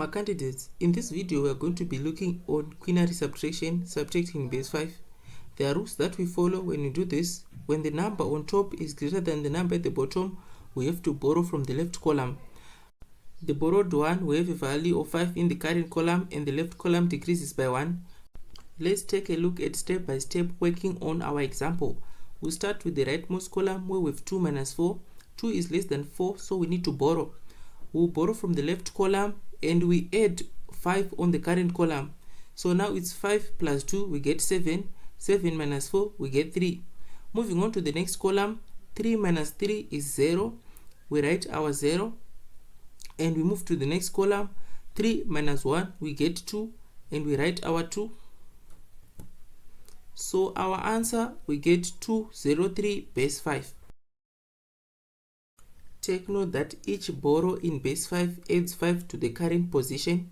My candidates, in this video we are going to be looking on quinary subtraction, subtracting base 5. There are rules that we follow when we do this. When the number on top is greater than the number at the bottom, we have to borrow from the left column. The borrowed one, we have a value of 5 in the current column and the left column decreases by 1. Let's take a look at step by step working on our example. We'll start with the rightmost column where we have 2 minus 4. 2 is less than 4, so we need to borrow. We'll borrow from the left column and we add 5 on the current column. So now it's 5 plus 2, we get 7. 7 minus 4, we get 3. Moving on to the next column, 3 minus 3 is 0. We write our 0. And we move to the next column, 3 minus 1, we get 2. And we write our 2. So our answer, we get 203 base 5. Take note that each borrow in base 5 adds 5 to the current position.